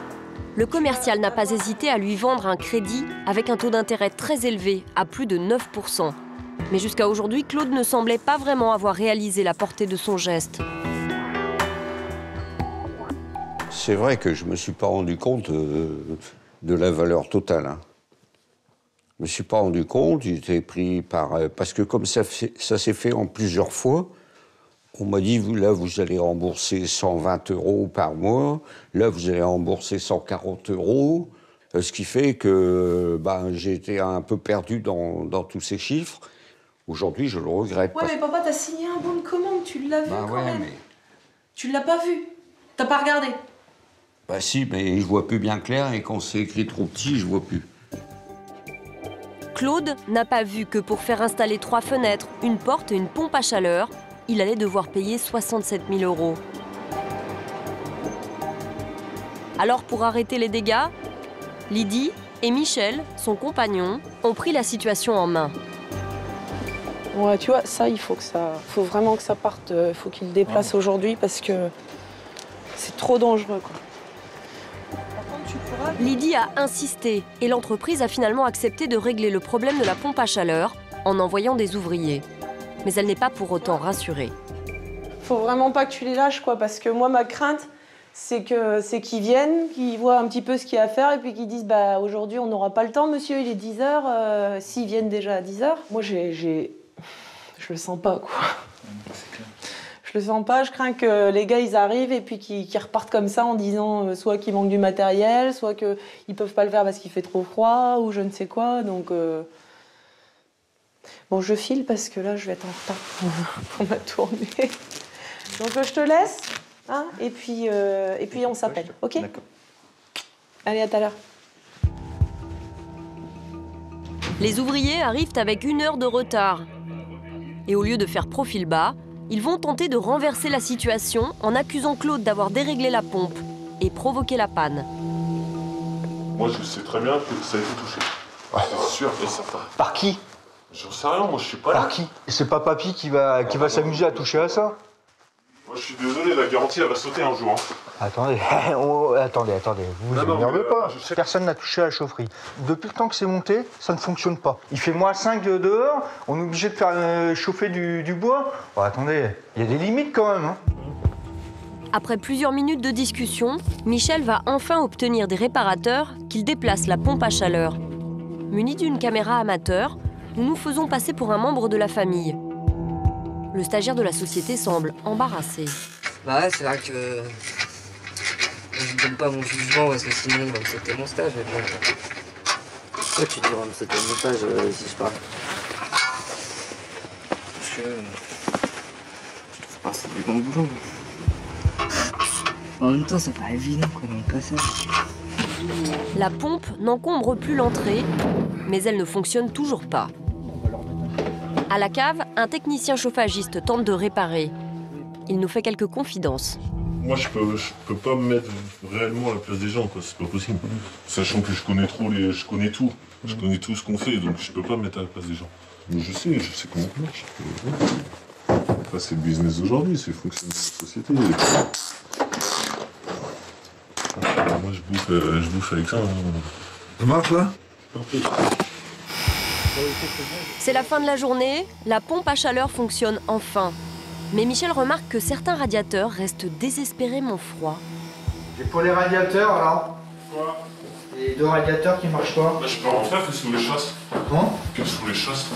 Le commercial n'a pas hésité à lui vendre un crédit avec un taux d'intérêt très élevé, à plus de 9%. Mais jusqu'à aujourd'hui, Claude ne semblait pas vraiment avoir réalisé la portée de son geste. C'est vrai que je ne me suis pas rendu compte de la valeur totale. Hein. Je ne me suis pas rendu compte, il était pris par... parce que comme ça s'est fait en plusieurs fois, on m'a dit, là, vous allez rembourser 120 € par mois, là, vous allez rembourser 140 €, ce qui fait que j'ai été un peu perdu dans tous ces chiffres. Aujourd'hui, je le regrette. Ouais, mais papa, t'as signé un bon de commande, tu l'as vu quand même. Mais... Tu l'as pas vu, t'as pas regardé. Bah si, mais je vois plus bien clair et quand c'est écrit trop petit, je vois plus. Claude n'a pas vu que pour faire installer 3 fenêtres, une porte et une pompe à chaleur, il allait devoir payer 67 000 €. Alors pour arrêter les dégâts, Lydie et Michel, son compagnon, ont pris la situation en main. Ouais, tu vois, ça, il faut vraiment que ça parte. Il faut qu'il le déplace aujourd'hui parce que c'est trop dangereux, quoi. Lydie a insisté et l'entreprise a finalement accepté de régler le problème de la pompe à chaleur en envoyant des ouvriers. Mais elle n'est pas pour autant rassurée. Faut vraiment pas que tu les lâches, quoi, parce que moi, ma crainte, c'est qu'ils viennent, qu'ils voient un petit peu ce qu'il y a à faire et puis qu'ils disent aujourd'hui, on n'aura pas le temps, monsieur, il est 10 h. S'ils viennent déjà à 10 h, moi, je le sens pas, quoi. Je le sens pas, je crains que les gars, ils arrivent et puis qu'ils repartent comme ça en disant soit qu'il manque du matériel, soit qu'ils peuvent pas le faire parce qu'il fait trop froid ou je ne sais quoi, donc... Bon, je file parce que là, je vais être en retard pour ma tournée. Donc, je te laisse, hein, et puis on s'appelle, ok? D'accord. Allez, à tout à l'heure. Les ouvriers arrivent avec 1 heure de retard. Et au lieu de faire profil bas, ils vont tenter de renverser la situation en accusant Claude d'avoir déréglé la pompe et provoqué la panne. Moi, je sais très bien que ça a été touché. C'est sûr et certain. Par qui? J'en sais rien, moi je suis pas là. Par qui? Et c'est pas papy qui va s'amuser à toucher à ça? Moi je suis désolé, la garantie elle va sauter un jour. Attendez, attendez, vous vous énervez pas. Personne n'a touché à la chaufferie. Depuis le temps que c'est monté, ça ne fonctionne pas. Il fait -5 dehors, on est obligé de faire chauffer du bois. Bon, attendez, il y a des limites quand même. Hein. Après plusieurs minutes de discussion, Michel va enfin obtenir des réparateurs qu'ils déplacent la pompe à chaleur. Munis d'une caméra amateur, nous nous faisons passer pour un membre de la famille. Le stagiaire de la société semble embarrassé. Bah ouais, c'est vrai que je ne donne pas mon jugement parce que sinon on va me sauter mon stage. Mais bon. Pourquoi tu dis on va me sauter mon stage si je parle? Parce que je trouve pas c'est du bon boulot. En même temps, c'est pas évident quoi dans le passage. La pompe n'encombre plus l'entrée, mais elle ne fonctionne toujours pas. À la cave, un technicien chauffagiste tente de réparer. Il nous fait quelques confidences. Moi, je peux pas me mettre réellement à la place des gens, quoi. C'est pas possible. Sachant que je connais tout. Je connais tout ce qu'on fait, donc je peux pas me mettre à la place des gens. Mais je sais comment ça marche. Enfin, c'est le business d'aujourd'hui, c'est le fonctionnement de la société. Moi, je bouffe avec ça. Ça marche là? C'est la fin de la journée, la pompe à chaleur fonctionne enfin. Mais Michel remarque que certains radiateurs restent désespérément froids. Et pour les radiateurs alors? Quoi? Les 2 radiateurs qui marchent pas? Bah, je peux rentrer que sous les chasses. Hein? Que sous les chasses.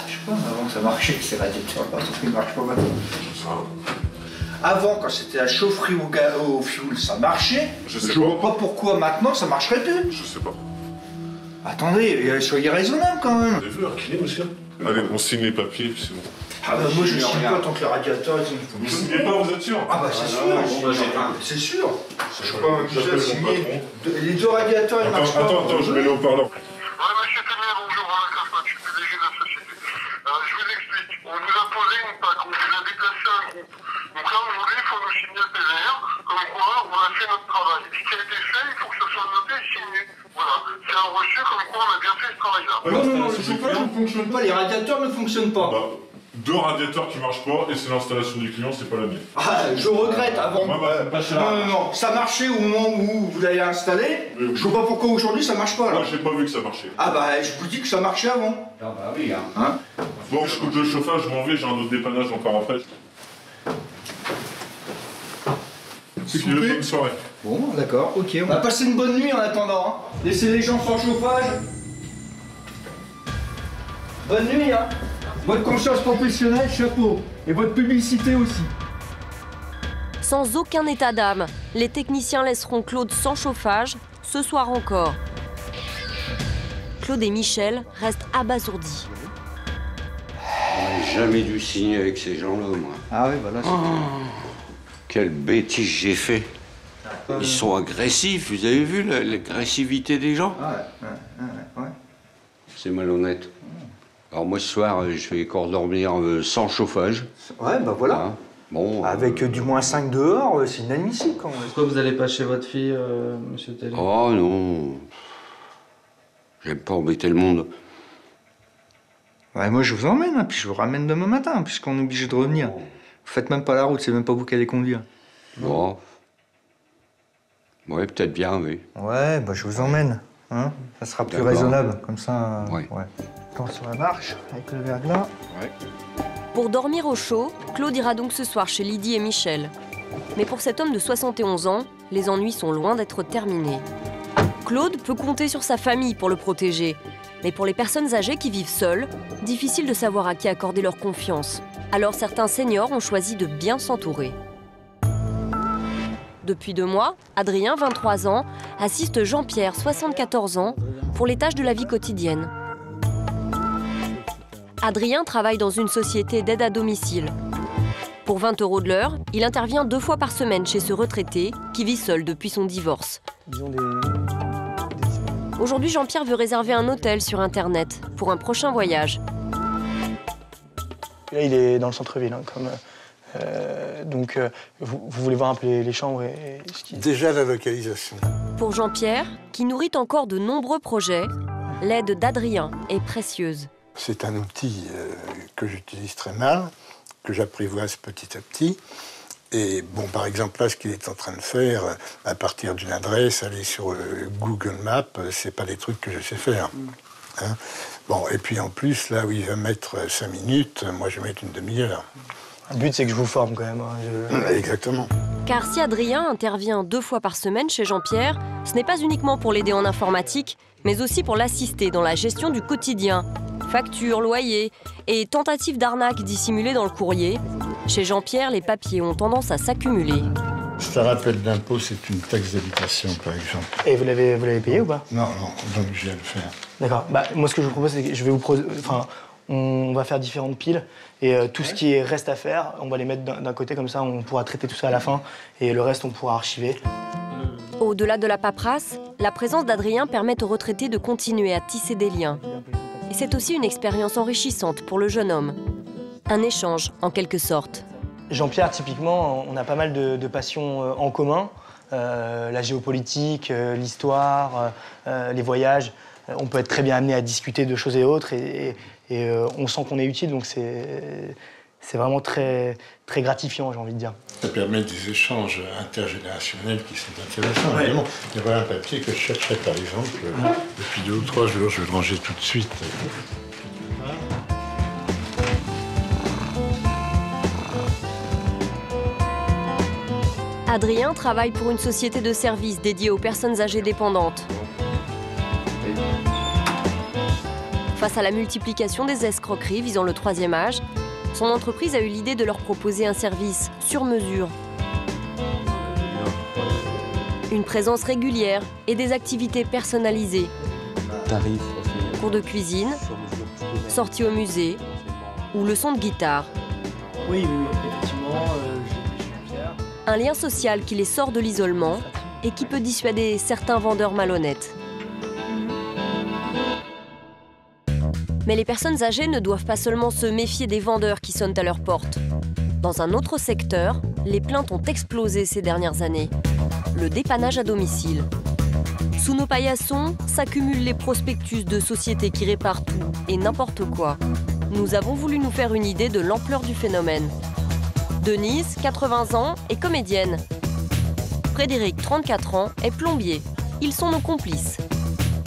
Je sais pas, avant ça marchait ces radiateurs, parce qu'ils marchent pas maintenant. Avant, quand c'était la chaufferie au fioul, ça marchait. Je vois pas pourquoi maintenant ça marcherait plus. Je sais pas. Attendez, soyez raisonnable quand même. Vous avez vu, clé, monsieur? Allez, on signe les papiers, puis c'est bon. Ah bah moi je signe pas tant que les radiateurs ils ont... Vous signez pas, vous êtes sûr? Ah bah c'est sûr, c'est sûr. Je suis pas obligé de signer. Les 2 radiateurs ils marchent pas. Attends, je mets le haut-parleur. Monsieur Ténier, bonjour, voilà Crafmat, je suis PDG de la société. Je vous explique, on nous a posé une PAC, on vous a déplacé un groupe. Donc là aujourd'hui, il faut nous signer le PVR, comme quoi on a fait notre travail. Ce qui a été fait, il faut que ce soit noté et signé. Voilà, c'est un reçu comme quoi on a bien fait ce travail-là. Non, le chauffage ne fonctionne pas, les radiateurs ne fonctionnent pas. 2 radiateurs qui marchent pas et c'est l'installation du client, c'est pas la mienne. Ah, je regrette avant. Non, ça marchait au moment où vous l'avez installé. Je vois pas pourquoi aujourd'hui ça marche pas là. Moi j'ai pas vu que ça marchait. Ah bah je vous dis que ça marchait avant. Ah bah oui, hein. Bon, je coupe le chauffage, je m'en vais, j'ai un autre dépannage encore après. C'est coupé. Bonne soirée. Bon, d'accord, ok. On va passer une bonne nuit en attendant. Hein. Laissez les gens sans chauffage. Bonne nuit, hein. Votre conscience professionnelle, chapeau. Et votre publicité aussi. Sans aucun état d'âme, les techniciens laisseront Claude sans chauffage, ce soir encore. Claude et Michel restent abasourdis. J'aurais jamais dû signer avec ces gens-là, moi. Ah oui, voilà. Quelle bêtise j'ai fait. Ils sont agressifs, vous avez vu l'agressivité des gens? Ouais. C'est malhonnête. Alors moi, ce soir, je vais encore dormir sans chauffage. Ouais, bah voilà. Hein. Bon, avec du -5 dehors, c'est inadmissible quand même. Pourquoi vous n'allez pas chez votre fille, monsieur Tellier? Oh non. J'aime pas embêter le monde. Ouais, moi je vous emmène, hein, puis je vous ramène demain matin, puisqu'on est obligé de revenir. Vous faites même pas la route, c'est même pas vous qui allez conduire. Bon. Ouais, peut-être bien, oui. Ouais, bah je vous emmène. Hein, ça sera plus raisonnable, comme ça. Ouais. Attention à la marche, avec le verglas. Ouais. Pour dormir au chaud, Claude ira donc ce soir chez Lydie et Michel. Mais pour cet homme de 71 ans, les ennuis sont loin d'être terminés. Claude peut compter sur sa famille pour le protéger. Mais pour les personnes âgées qui vivent seules, difficile de savoir à qui accorder leur confiance. Alors certains seniors ont choisi de bien s'entourer. Depuis 2 mois, Adrien, 23 ans, assiste Jean-Pierre, 74 ans, pour les tâches de la vie quotidienne. Adrien travaille dans une société d'aide à domicile. Pour 20 € de l'heure, il intervient 2 fois par semaine chez ce retraité qui vit seul depuis son divorce. Aujourd'hui, Jean-Pierre veut réserver un hôtel sur Internet pour un prochain voyage. Là, il est dans le centre-ville, hein, donc vous voulez voir un peu les chambres et ce qui... Déjà la localisation. Pour Jean-Pierre, qui nourrit encore de nombreux projets, l'aide d'Adrien est précieuse. C'est un outil que j'utilise très mal, que j'apprivoise petit à petit. Et bon, par exemple, là, ce qu'il est en train de faire, à partir d'une adresse, aller sur Google Maps, c'est pas des trucs que je sais faire. Hein? Bon, et puis en plus, là où il va mettre 5 minutes, moi je vais mettre une demi-heure. Le but, c'est que je vous forme quand même. Hein, Exactement. Car si Adrien intervient 2 fois par semaine chez Jean-Pierre, ce n'est pas uniquement pour l'aider en informatique, mais aussi pour l'assister dans la gestion du quotidien. Factures, loyers et tentatives d'arnaque dissimulées dans le courrier. Chez Jean-Pierre, les papiers ont tendance à s'accumuler. C'est un rappel d'impôt, c'est une taxe d'habitation, par exemple. Et vous l'avez payé ou pas? Non, donc je viens le faire. D'accord. Bah, moi, ce que je vous propose, c'est que je vais on va faire différentes piles et tout ce qui reste à faire, on va les mettre d'un côté, comme ça on pourra traiter tout ça à la fin et le reste on pourra archiver. Au-delà de la paperasse, la présence d'Adrien permet aux retraités de continuer à tisser des liens. Et c'est aussi une expérience enrichissante pour le jeune homme. Un échange, en quelque sorte. Jean-Pierre, typiquement, on a pas mal de passions en commun. La géopolitique, l'histoire, les voyages. On peut être très bien amené à discuter de choses et autres et on sent qu'on est utile, donc c'est vraiment très, très gratifiant, j'ai envie de dire. Ça permet des échanges intergénérationnels qui sont intéressants. Ouais. Évidemment, il y a un papier que je chercherais, par exemple, depuis 2 ou 3 jours, je vais le ranger tout de suite. Adrien travaille pour une société de services dédiée aux personnes âgées dépendantes. Face à la multiplication des escroqueries visant le 3e âge, son entreprise a eu l'idée de leur proposer un service sur mesure. Une présence régulière et des activités personnalisées. Cours de cuisine, sorties au musée ou leçons de guitare. Oui, effectivement, Pierre. Un lien social qui les sort de l'isolement et qui peut dissuader certains vendeurs malhonnêtes. Mais les personnes âgées ne doivent pas seulement se méfier des vendeurs qui sonnent à leur porte. Dans un autre secteur, les plaintes ont explosé ces dernières années. Le dépannage à domicile. Sous nos paillassons s'accumulent les prospectus de sociétés qui réparent tout et n'importe quoi. Nous avons voulu nous faire une idée de l'ampleur du phénomène. Denise, 80 ans, est comédienne. Frédéric, 34 ans, est plombier. Ils sont nos complices.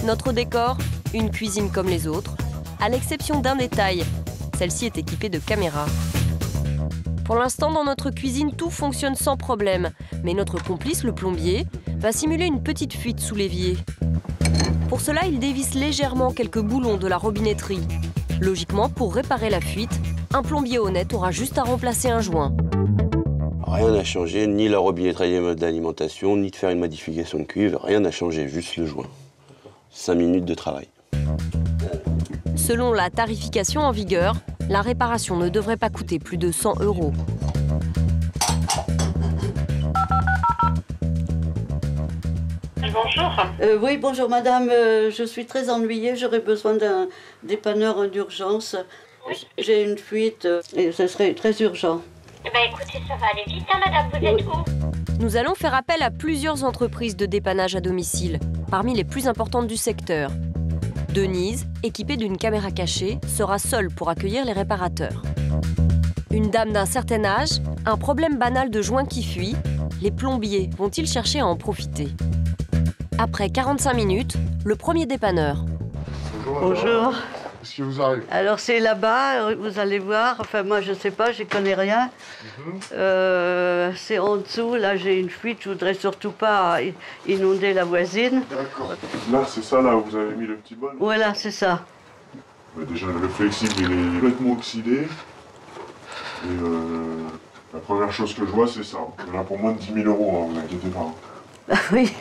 Notre décor, une cuisine comme les autres, à l'exception d'un détail. Celle-ci est équipée de caméras. Pour l'instant, dans notre cuisine, tout fonctionne sans problème. Mais notre complice, le plombier, va simuler une petite fuite sous l'évier. Pour cela, il dévisse légèrement quelques boulons de la robinetterie. Logiquement, pour réparer la fuite, un plombier honnête aura juste à remplacer un joint. Rien n'a changé, ni la robinetterie d'alimentation, ni de faire une modification de cuivre. Rien n'a changé, juste le joint. 5 minutes de travail. Selon la tarification en vigueur, la réparation ne devrait pas coûter plus de 100 €. Bonjour. Oui, bonjour madame. Je suis très ennuyée. J'aurais besoin d'un dépanneur d'urgence. Oui. J'ai une fuite et ce serait très urgent. Eh bien écoutez, ça va aller vite, hein, madame. Vous êtes où? Nous allons faire appel à plusieurs entreprises de dépannage à domicile, parmi les plus importantes du secteur. Denise, équipée d'une caméra cachée, sera seule pour accueillir les réparateurs. Une dame d'un certain âge, un problème banal de joint qui fuit, les plombiers vont-ils chercher à en profiter? Après 45 minutes, le premier dépanneur. Bonjour. Qu'est-ce qui vous arrive? Alors c'est là-bas, vous allez voir. Enfin moi je sais pas, je connais rien. C'est en dessous, là j'ai une fuite, je voudrais surtout pas inonder la voisine. D'accord. Là c'est ça, là où vous avez mis le petit bol? Voilà, c'est ça. Déjà le flexible il est complètement oxydé. Et la première chose que je vois c'est ça. Il y en a pour moins de 10 000 €, hein, vous inquiétez pas. Ah oui.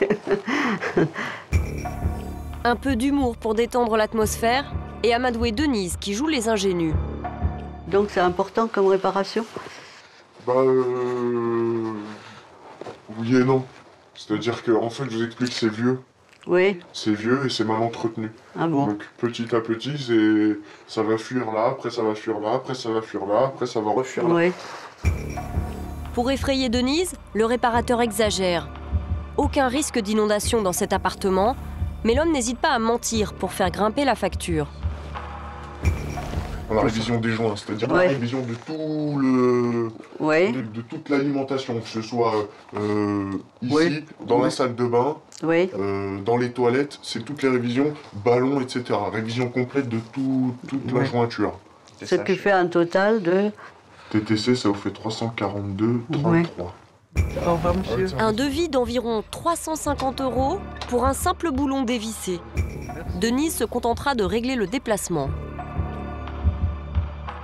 Un peu d'humour pour détendre l'atmosphère et amadouer Denise qui joue les ingénues. Donc c'est important comme réparation? Bah oui et non. C'est-à-dire que en fait je vous explique c'est vieux. Oui. C'est vieux et c'est mal entretenu. Ah bon? Donc petit à petit, ça va fuir là, après ça va fuir là, après ça va fuir là, après ça va refuir là. Oui. Pour effrayer Denise, le réparateur exagère. Aucun risque d'inondation dans cet appartement, mais l'homme n'hésite pas à mentir pour faire grimper la facture. La révision des joints, c'est-à-dire la révision de tout le, de toute l'alimentation, que ce soit ici, dans la salle de bain, dans les toilettes, c'est toutes les révisions, ballons, etc. Révision complète de toute la jointure. Ce qui fait un total de... TTC, ça vous fait 342,33. Au revoir, monsieur. Un devis d'environ 350 € pour un simple boulon dévissé. Denise se contentera de régler le déplacement.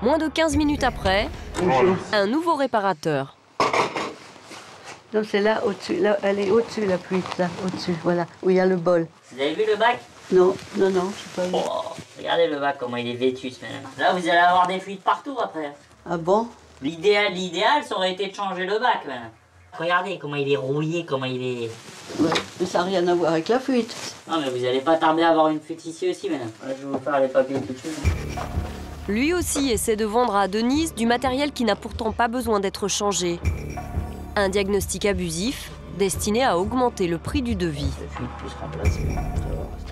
Moins de 15 minutes après, un nouveau réparateur. Non, c'est là, au-dessus. Là, elle est au-dessus, la fuite, là, au-dessus, voilà, où il y a le bol. Vous avez vu le bac? Non, non, non, je sais pas. Oh, regardez le bac, comment il est vétuste, madame. Là, vous allez avoir des fuites partout après. Ah bon? L'idéal, ça aurait été de changer le bac, madame. Regardez comment il est rouillé, comment il est... Ouais, mais ça n'a rien à voir avec la fuite. Non, mais vous allez pas tarder à avoir une fuite ici aussi, madame. Là, je vais vous faire les papiers tout de suite. Lui aussi essaie de vendre à Denise du matériel qui n'a pourtant pas besoin d'être changé. Un diagnostic abusif destiné à augmenter le prix du devis.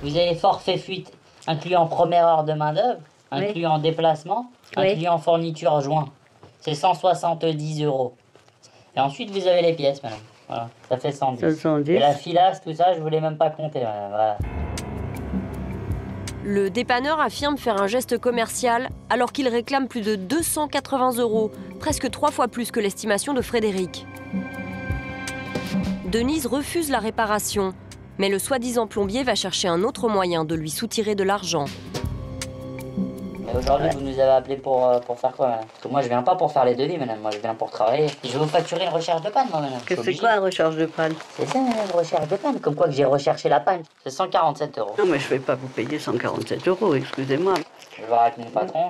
Vous avez forfait fuite, incluant première heure de main-d'œuvre, incluant déplacement, incluant fourniture joint. C'est 170 €. Et ensuite, vous avez les pièces, madame. Voilà, ça fait 110. 110. Et la filasse, tout ça, je voulais même pas compter, madame. Voilà. Le dépanneur affirme faire un geste commercial alors qu'il réclame plus de 280 €, presque 3 fois plus que l'estimation de Frédéric. Denise refuse la réparation, mais le soi-disant plombier va chercher un autre moyen de lui soutirer de l'argent. Mais aujourd'hui, vous nous avez appelé pour faire quoi, madame? Parce que moi, je viens pas pour faire les devis, madame. Moi, je viens pour travailler. Et je vais vous facturer une recherche de panne, moi, madame. C'est quoi une recherche de panne? C'est ça, une recherche de panne. Comme quoi que j'ai recherché la panne. C'est 147 €. Non, mais je vais pas vous payer 147 €, excusez-moi. Je vais voir avec mon patron.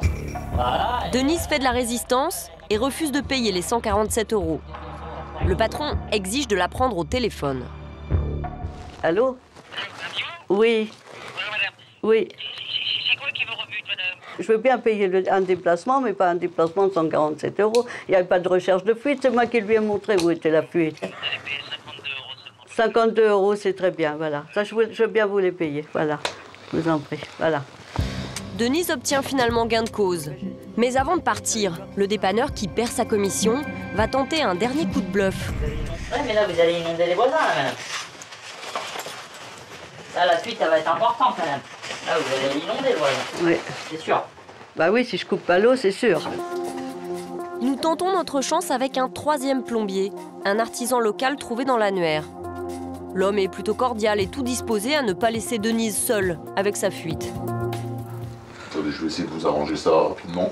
Voilà. Denise fait de la résistance et refuse de payer les 147 €. Le patron exige de la prendre au téléphone. Allô? Oui. Oui. Je veux bien payer un déplacement, mais pas un déplacement de 147 €. Il n'y avait pas de recherche de fuite, c'est moi qui lui ai montré où était la fuite. 52 €, c'est très bien, voilà. Ça, je veux bien vous les payer, voilà. Je vous en prie, voilà. Denise obtient finalement gain de cause. Mais avant de partir, le dépanneur qui perd sa commission va tenter un dernier coup de bluff. Ouais, mais là, vous allez inonder les voisins, là, madame. Là, la suite, ça va être importante, madame. Là, vous allez inonder le voisin. Oui. C'est sûr. Bah oui, si je coupe pas l'eau, c'est sûr. Nous tentons notre chance avec un troisième plombier, un artisan local trouvé dans l'annuaire. L'homme est plutôt cordial et tout disposé à ne pas laisser Denise seule avec sa fuite. Attendez, je vais essayer de vous arranger ça rapidement.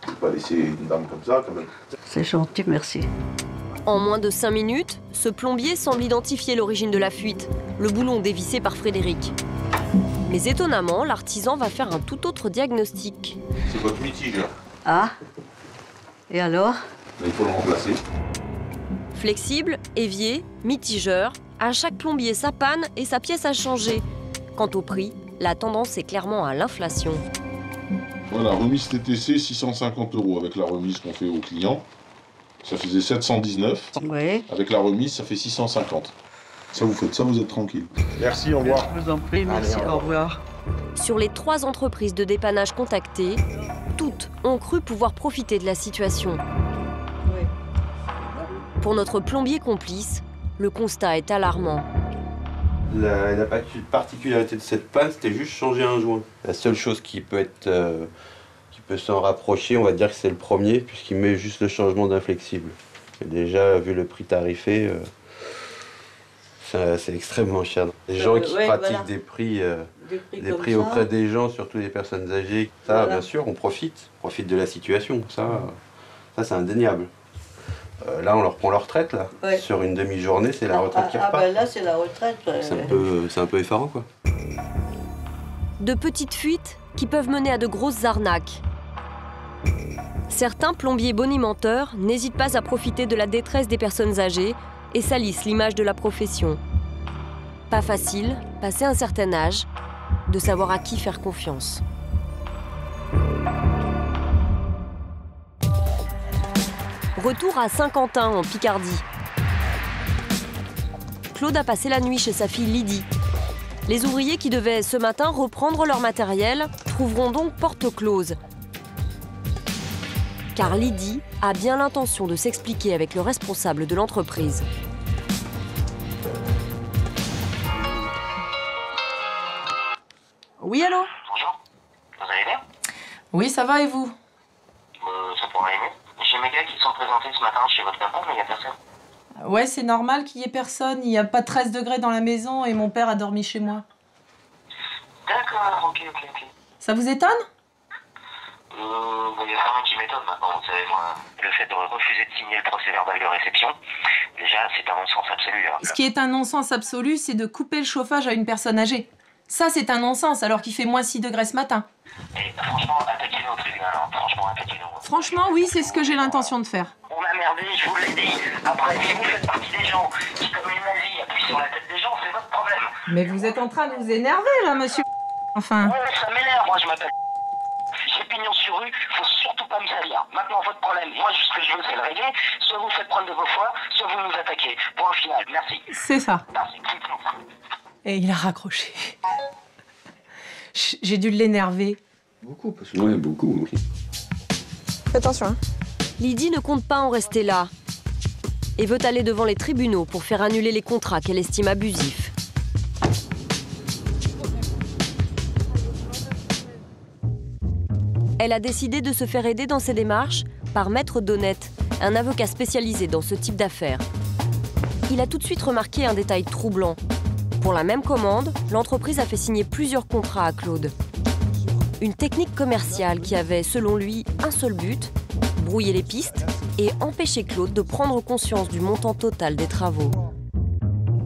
Je ne vais pas laisser une dame comme ça, quand même. C'est gentil, merci. En moins de 5 minutes, ce plombier semble identifier l'origine de la fuite, le boulon dévissé par Frédéric. Mais étonnamment, l'artisan va faire un tout autre diagnostic. C'est votre mitigeur. Ah? Et alors? Il faut le remplacer. Flexible, évier, mitigeur, à chaque plombier sa panne et sa pièce à changer. Quant au prix, la tendance est clairement à l'inflation. Voilà, remise TTC 650 € avec la remise qu'on fait au client. Ça faisait 719. Oui. Avec la remise, ça fait 650. Ça, vous faites ça, vous êtes tranquille. Merci, au revoir. Je vous en prie, merci, au revoir. Sur les 3 entreprises de dépannage contactées, toutes ont cru pouvoir profiter de la situation. Oui. Pour notre plombier complice, le constat est alarmant. La particularité de cette panne, c'était juste changer un joint. La seule chose qui peut s'en rapprocher, on va dire que c'est le premier, puisqu'il met juste le changement d'un flexible. Et déjà, vu le prix tarifé, c'est extrêmement cher. Les gens qui pratiquent des prix auprès des gens, surtout les personnes âgées, ça, bien sûr, on profite de la situation. Ça c'est indéniable. Là, on leur prend leur retraite, là. Ouais. Sur une demi-journée, c'est la retraite qui repart. Ah, ben là, c'est la retraite. C'est un peu effarant, quoi. De petites fuites qui peuvent mener à de grosses arnaques. Certains plombiers bonimenteurs n'hésitent pas à profiter de la détresse des personnes âgées et salissent l'image de la profession. Pas facile, passé un certain âge, de savoir à qui faire confiance. Retour à Saint-Quentin, en Picardie. Claude a passé la nuit chez sa fille Lydie. Les ouvriers qui devaient ce matin reprendre leur matériel trouveront donc porte close. Car Lydie a bien l'intention de s'expliquer avec le responsable de l'entreprise. Oui, allô? Bonjour, vous allez bien? Oui, ça va et vous? Ça pourrait aller mieux. J'ai mes gars qui sont présentés ce matin chez votre papa, mais il n'y a personne. Ouais, c'est normal qu'il y ait personne. Il n'y a pas 13 degrés dans la maison et mon père a dormi chez moi. D'accord, ok. Ça vous étonne? Il y a rien qui m'étonne maintenant, vous savez, moi. Le fait de refuser de signer le procès-verbal de réception, déjà, c'est un non-sens absolu. Hein. Ce qui est un non-sens absolu, c'est de couper le chauffage à une personne âgée. Ça, c'est un non-sens, alors qu'il fait moins 6 degrés ce matin. Et franchement, attaquez-le au tribunal, hein. Franchement, attaquez-le. Franchement, oui, c'est ce que j'ai l'intention de faire. On a merdé, je vous l'ai dit. Après, si vous faites partie des gens qui, comme les nazis, appuient sur la tête des gens, c'est votre problème. Mais vous êtes en train de vous énerver, là, monsieur. Enfin... Ouais, ça m'énerve, moi, je m'appelle... J'ai pignon sur rue, faut surtout pas me salir. Maintenant, votre problème, moi, ce que je veux, c'est le régler. Soit vous faites prendre de vos foi, soit vous nous attaquez. Point final, merci. C'est ça. Merci. Et il a raccroché. J'ai dû l'énerver. Beaucoup, parce que... Oui, beaucoup, oui. Attention, hein. Lydie ne compte pas en rester là et veut aller devant les tribunaux pour faire annuler les contrats qu'elle estime abusifs. Elle a décidé de se faire aider dans ses démarches par Maître Donnette, un avocat spécialisé dans ce type d'affaires. Il a tout de suite remarqué un détail troublant. Pour la même commande, l'entreprise a fait signer plusieurs contrats à Claude. Une technique commerciale qui avait, selon lui, un seul but, brouiller les pistes et empêcher Claude de prendre conscience du montant total des travaux.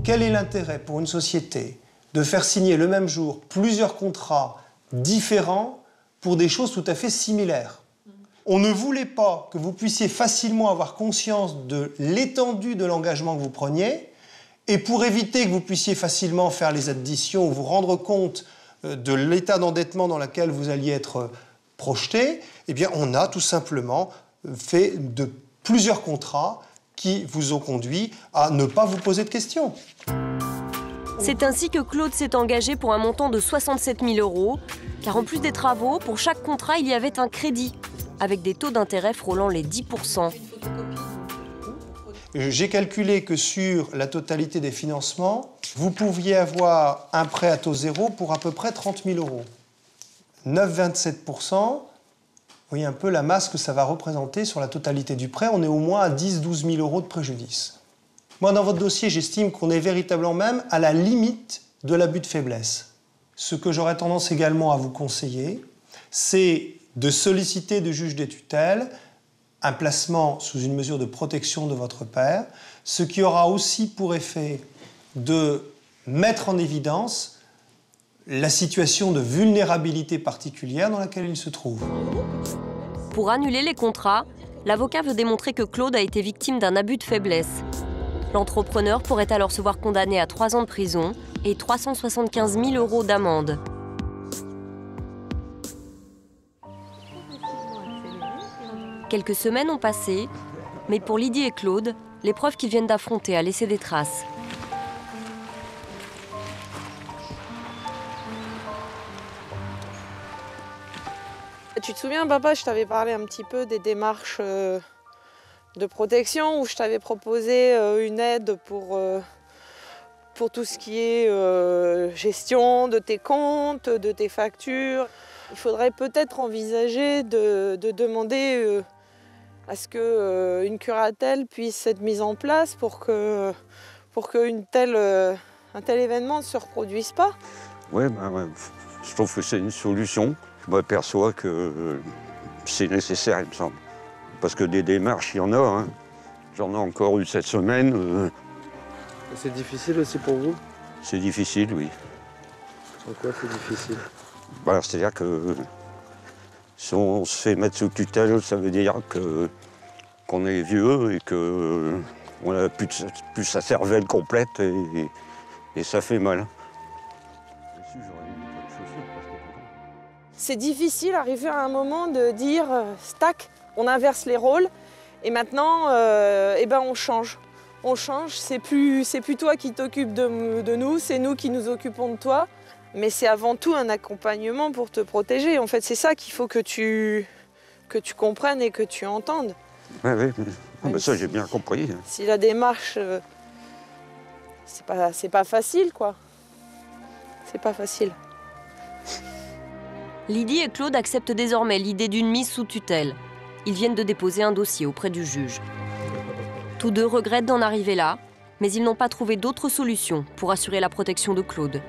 Quel est l'intérêt pour une société de faire signer le même jour plusieurs contrats différents pour des choses tout à fait similaires? On ne voulait pas que vous puissiez facilement avoir conscience de l'étendue de l'engagement que vous preniez, et pour éviter que vous puissiez facilement faire les additions ou vous rendre compte de l'état d'endettement dans lequel vous alliez être projeté, eh bien on a tout simplement fait de plusieurs contrats qui vous ont conduit à ne pas vous poser de questions. C'est ainsi que Claude s'est engagé pour un montant de 67 000 €, car en plus des travaux, pour chaque contrat, il y avait un crédit, avec des taux d'intérêt frôlant les 10%. J'ai calculé que sur la totalité des financements, vous pouviez avoir un prêt à taux zéro pour à peu près 30 000 €. 9,27%, vous voyez un peu la masse que ça va représenter sur la totalité du prêt. On est au moins à 10-12 000 € de préjudice. Moi, dans votre dossier, j'estime qu'on est véritablement même à la limite de l'abus de faiblesse. Ce que j'aurais tendance également à vous conseiller, c'est de solliciter du juge des tutelles un placement sous une mesure de protection de votre père, ce qui aura aussi pour effet de mettre en évidence la situation de vulnérabilité particulière dans laquelle il se trouve. Pour annuler les contrats, l'avocat veut démontrer que Claude a été victime d'un abus de faiblesse. L'entrepreneur pourrait alors se voir condamné à 3 ans de prison et 375 000 € d'amende. Quelques semaines ont passé, mais pour Lydie et Claude, l'épreuve qu'ils viennent d'affronter a laissé des traces. Tu te souviens, papa, je t'avais parlé un petit peu des démarches de protection, où je t'avais proposé une aide pour tout ce qui est gestion de tes comptes, de tes factures. Il faudrait peut-être envisager de demander à ce qu'une curatelle puisse être mise en place pour qu'un tel événement ne se reproduise pas. Oui, je trouve que c'est une solution. Je m'aperçois que c'est nécessaire, il me semble. Parce que des démarches, il y en a. Hein. J'en ai encore eu cette semaine. C'est difficile aussi pour vous? C'est difficile, oui. En quoi c'est difficile? C'est-à-dire que si on se fait mettre sous tutelle, ça veut dire qu'on est vieux et qu'on n'a plus sa cervelle complète Et ça fait mal. C'est difficile d'arriver à un moment de dire stack, on inverse les rôles et maintenant eh ben on change. On change, c'est plus toi qui t'occupes de nous, c'est nous qui nous occupons de toi. Mais c'est avant tout un accompagnement pour te protéger. En fait, c'est ça qu'il faut que tu comprennes et que tu entendes. Oui, oui. Ah, ben ça, j'ai bien compris. Si la démarche, c'est pas facile, quoi. C'est pas facile. Lydie et Claude acceptent désormais l'idée d'une mise sous tutelle. Ils viennent de déposer un dossier auprès du juge. Tous deux regrettent d'en arriver là, mais ils n'ont pas trouvé d'autre solution pour assurer la protection de Claude.